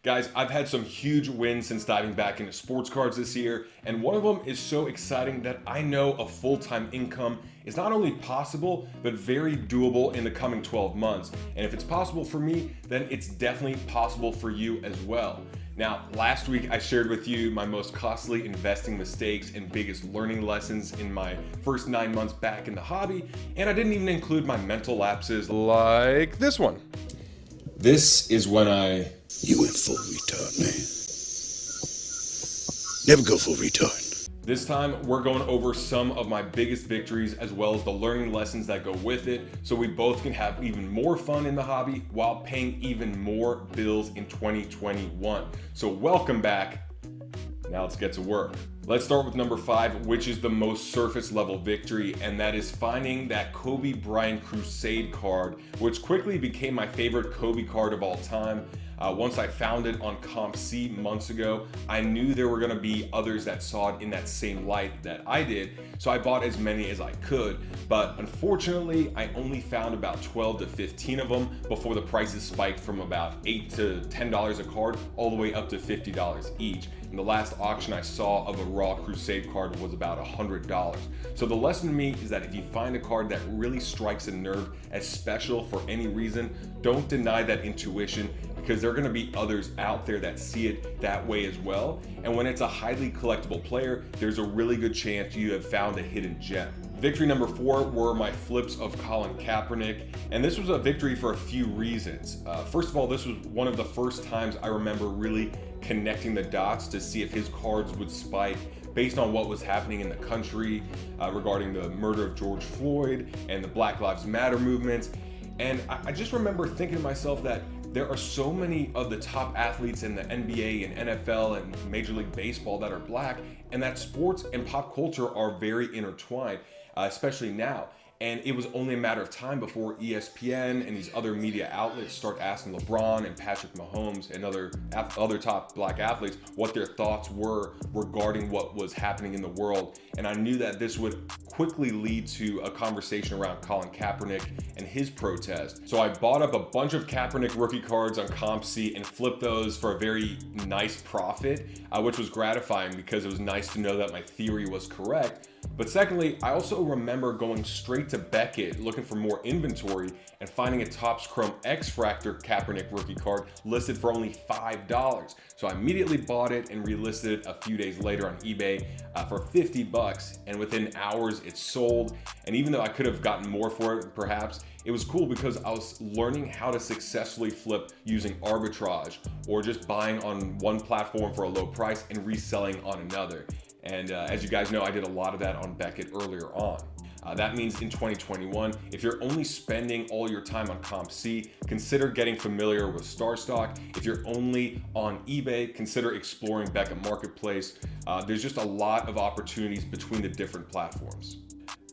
Guys, I've had some huge wins since diving back into sports cards this year, and one of them is so exciting that I know a full-time income is not only possible, but very doable in the coming 12 months. And if it's possible for me, then it's definitely possible for you as well. Now, last week I shared with you my most costly investing mistakes and biggest learning lessons in my first 9 months back in the hobby, and I didn't even include my mental lapses like this one. This is when You went full retard, man. Never go full retard. This time, we're going over some of my biggest victories as well as the learning lessons that go with it, so we both can have even more fun in the hobby while paying even more bills in 2021. So welcome back. Now let's get to work. Let's start with number 5, which is the most surface level victory, and that is finding that Kobe Bryant Crusade card, which quickly became my favorite Kobe card of all time. Once I found it on Comp C months ago, I knew there were gonna be others that saw it in that same light that I did, so I bought as many as I could. But unfortunately, I only found about 12 to 15 of them before the prices spiked from about $8 to $10 a card all the way up to $50 each. And the last auction I saw of a raw Crusade card was about $100. So the lesson to me is that if you find a card that really strikes a nerve as special for any reason, don't deny that intuition, because there are going to be others out there that see it that way as well. And when it's a highly collectible player, there's a really good chance you have found a hidden gem. Victory number 4 were my flips of Colin Kaepernick, and this was a victory for a few reasons. First of all, this was one of the first times I remember really connecting the dots to see if his cards would spike based on what was happening in the country regarding the murder of George Floyd and the Black Lives Matter movement. And I just remember thinking to myself that there are so many of the top athletes in the NBA and NFL and Major League Baseball that are black, and that sports and pop culture are very intertwined, especially now. And it was only a matter of time before ESPN and these other media outlets start asking LeBron and Patrick Mahomes and other top black athletes what their thoughts were regarding what was happening in the world. And I knew that this would quickly lead to a conversation around Colin Kaepernick and his protest. So I bought up a bunch of Kaepernick rookie cards on Comp C and flipped those for a very nice profit, which was gratifying because it was nice to know that my theory was correct. But secondly, I also remember going straight to Beckett looking for more inventory and finding a Topps Chrome X-Fractor Kaepernick rookie card listed for only $5. So I immediately bought it and relisted it a few days later on eBay for $50, and within hours it sold. And even though I could have gotten more for it perhaps, it was cool because I was learning how to successfully flip using arbitrage, or just buying on one platform for a low price and reselling on another. And as you guys know, I did a lot of that on Beckett earlier on. That means in 2021, if you're only spending all your time on Comp C, consider getting familiar with StarStock. If you're only on eBay, consider exploring Beckett Marketplace. There's just a lot of opportunities between the different platforms.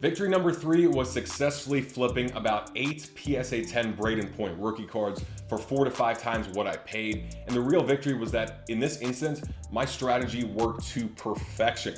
Victory number 3 was successfully flipping about 8 PSA 10 Braden Point rookie cards for 4 to 5 times what I paid. And the real victory was that in this instance, my strategy worked to perfection.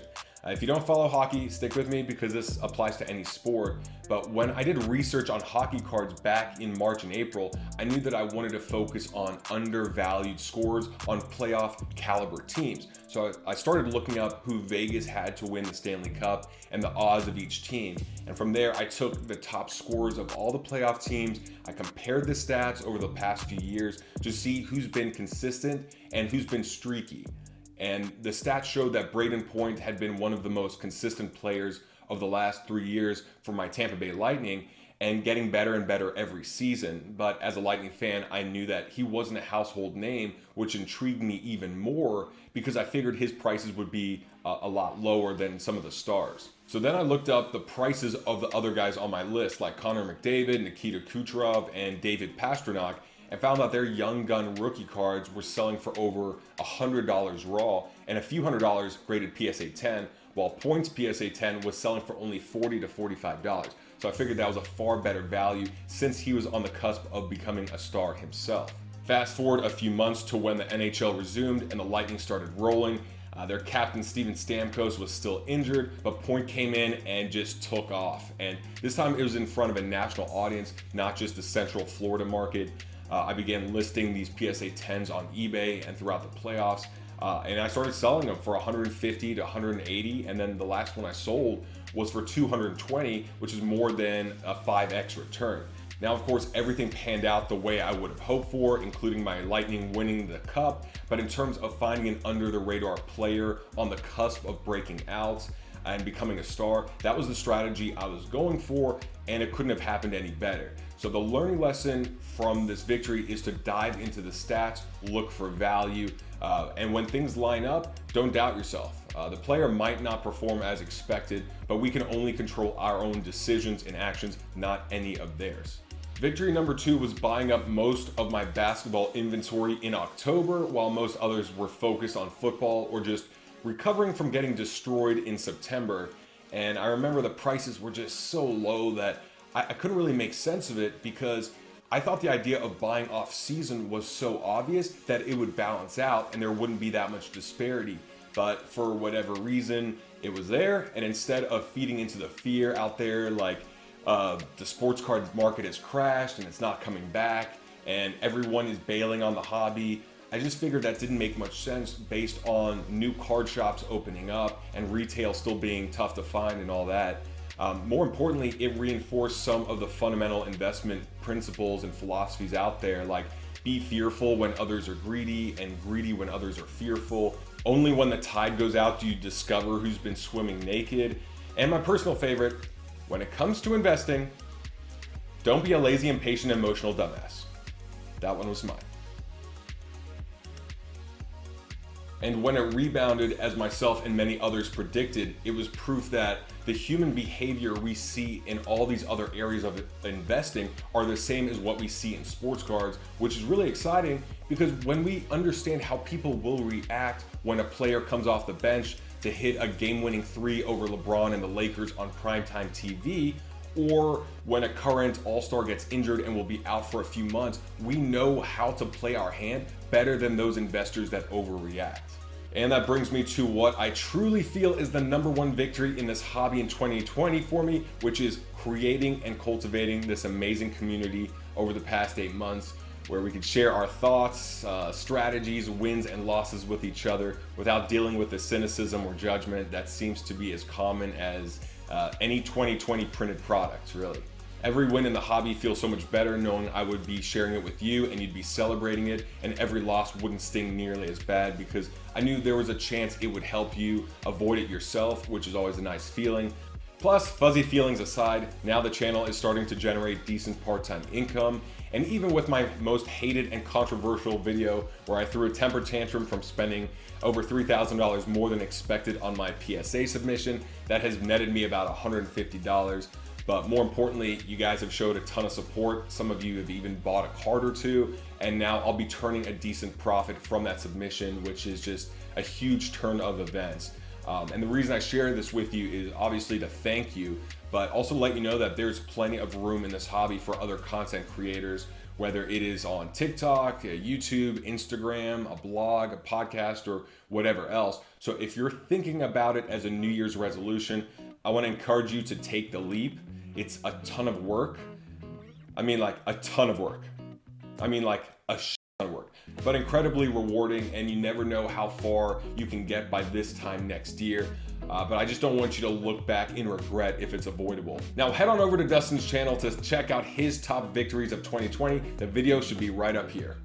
If you don't follow hockey, stick with me because this applies to any sport. But when I did research on hockey cards back in March and April, I knew that I wanted to focus on undervalued scores on playoff caliber teams. So I started looking up who Vegas had to win the Stanley Cup and the odds of each team. And from there, I took the top scores of all the playoff teams. I compared the stats over the past few years to see who's been consistent and who's been streaky. And the stats showed that Braden Point had been one of the most consistent players of the last 3 years for my Tampa Bay Lightning, and getting better and better every season. But as a Lightning fan, I knew that he wasn't a household name, which intrigued me even more because I figured his prices would be a lot lower than some of the stars. So then I looked up the prices of the other guys on my list, like Connor McDavid, Nikita Kucherov, and David Pastrnak, and found out their young gun rookie cards were selling for over $100 raw and a few $100 graded PSA 10, while Points PSA 10 was selling for only $40 to $45. So I figured that was a far better value since he was on the cusp of becoming a star himself. Fast forward a few months to when the NHL resumed and the Lightning started rolling. Their captain, Steven Stamkos, was still injured, but Point came in and just took off. And this time it was in front of a national audience, not just the Central Florida market. I began listing these PSA 10s on eBay and throughout the playoffs. And I started selling them for 150 to 180, and then the last one I sold was for 220, which is more than a 5x return. Now, of course, everything panned out the way I would have hoped for, including my Lightning winning the cup. But in terms of finding an under the radar player on the cusp of breaking out and becoming a star, that was the strategy I was going for, and it couldn't have happened any better. So the learning lesson from this victory is to dive into the stats, look for value, and when things line up, don't doubt yourself. The player might not perform as expected, but we can only control our own decisions and actions, not any of theirs. Victory number 2 was buying up most of my basketball inventory in October, while most others were focused on football or just recovering from getting destroyed in September. And I remember the prices were just so low that I couldn't really make sense of it, because I thought the idea of buying off season was so obvious that it would balance out and there wouldn't be that much disparity. But for whatever reason, it was there, and instead of feeding into the fear out there like the sports card market has crashed and it's not coming back and everyone is bailing on the hobby, I just figured that didn't make much sense based on new card shops opening up and retail still being tough to find and all that. More importantly, it reinforced some of the fundamental investment principles and philosophies out there, like be fearful when others are greedy and greedy when others are fearful. Only when the tide goes out do you discover who's been swimming naked. And my personal favorite, when it comes to investing, don't be a lazy, impatient, emotional dumbass. That one was mine. And when it rebounded, as myself and many others predicted, it was proof that the human behavior we see in all these other areas of investing are the same as what we see in sports cards, which is really exciting, because when we understand how people will react when a player comes off the bench to hit a game-winning 3 over LeBron and the Lakers on primetime TV, or when a current all-star gets injured and will be out for a few months, we know how to play our hand better than those investors that overreact. And that brings me to what I truly feel is the number one victory in this hobby in 2020 for me, which is creating and cultivating this amazing community over the past 8 months, where we could share our thoughts, strategies, wins and losses with each other without dealing with the cynicism or judgment that seems to be as common as any 2020 printed product, really. Every win in the hobby feels so much better knowing I would be sharing it with you and you'd be celebrating it, and every loss wouldn't sting nearly as bad because I knew there was a chance it would help you avoid it yourself, which is always a nice feeling. Plus, fuzzy feelings aside, now the channel is starting to generate decent part-time income, and even with my most hated and controversial video where I threw a temper tantrum from spending over $3,000 more than expected on my PSA submission, that has netted me about $150. But more importantly, you guys have showed a ton of support. Some of you have even bought a card or two, and now I'll be turning a decent profit from that submission, which is just a huge turn of events. And the reason I share this with you is obviously to thank you, but also let you know that there's plenty of room in this hobby for other content creators, whether it is on TikTok, YouTube, Instagram, a blog, a podcast, or whatever else. So if you're thinking about it as a New Year's resolution, I want to encourage you to take the leap. It's a ton of work. I mean, like a ton of work. I mean, like a ton of work, but incredibly rewarding, and you never know how far you can get by this time next year. But I just don't want you to look back in regret if it's avoidable. Now head on over to Dustin's channel to check out his top victories of 2020. The video should be right up here.